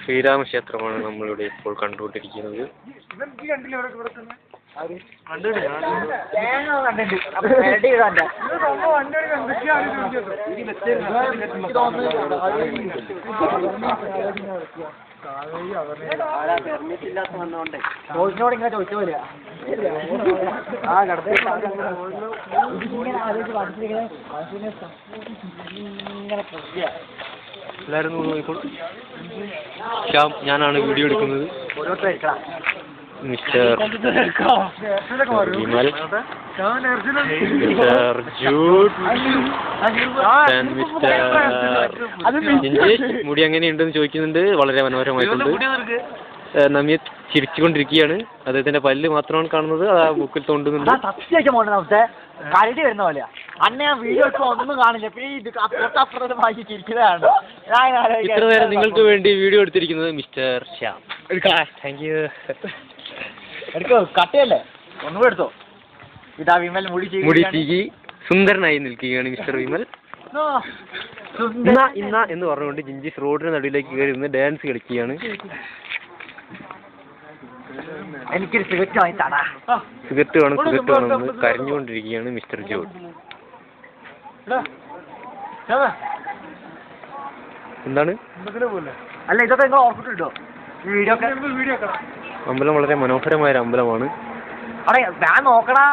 ശ്രീരാമക്ഷേത്രമാണ് നമ്മളിവിടെ ഇപ്പോൾ കണ്ടുകൊണ്ടിരിക്കുന്നത്. ചോദിച്ചോട് ഇങ്ങനെ ചോദിച്ച പോലെ എല്ലാവരും നോക്കിക്കോൾ. ശ്യാം, ഞാനാണ് വീഡിയോ എടുക്കുന്നത്. Mister Vimal, mister Jude, mister Jinchesh. മുടി എങ്ങനെയുണ്ടെന്ന് ചോദിക്കുന്നുണ്ട്. വളരെ മനോഹരമായിട്ടുണ്ട്. നമിത് ചിരിച്ചുകൊണ്ടിരിക്കുകയാണ്. അദ്ദേഹത്തിന്റെ പല്ല് മാത്രമാണ് കാണുന്നത്. ആ ബുക്കിൽ തോണ്ടുന്നുണ്ട്. കരടി വരുന്ന പോലെയാ. അന്ന് ഞാൻ വീഡിയോ എടുക്കുമ്പോ ഒന്നും കാണില്ല. പിന്നെ ചിരിക്കുന്നതാണ്. ഇത്ര നേരം നിങ്ങൾക്ക് വേണ്ടി വീഡിയോ എടുത്തിരിക്കുന്നത് മിസ്റ്റർ ശ്യാം. Thank you. എടുക്കോ, കട്ടയല്ലേ? ഒന്നുകൂടെ എടുത്തോ. ഇതാ വിമൽ മുടി ചീകി സുന്ദരനായി നിൽക്കുകയാണ് മിസ്റ്റർ വിമൽ. ഇന്ന എന്ന് പറഞ്ഞുകൊണ്ട് ജിഞ്ചീസ് റോഡിന് നടുവിലേക്ക് കയറി നിന്ന് ഡാൻസ് കളിക്കുകയാണ്. എനിക്കൊരു സിഗരറ്റ് വാങ്ങിത്താടാ. സിഗരറ്റ് വേണമെന്ന് കരഞ്ഞുകൊണ്ടിരിക്കുകയാണ് മിസ്റ്റർ ജോർജ്. എന്താണ്? അല്ല, ഇതൊക്കെ നിങ്ങൾ ഓർമ്മിച്ചിട്ടോ? വീഡിയോ അമ്പലം വളരെ മനോഹരമായ ഒരു അമ്പലമാണ്. അവിടെ ഞാൻ നോക്കടാ.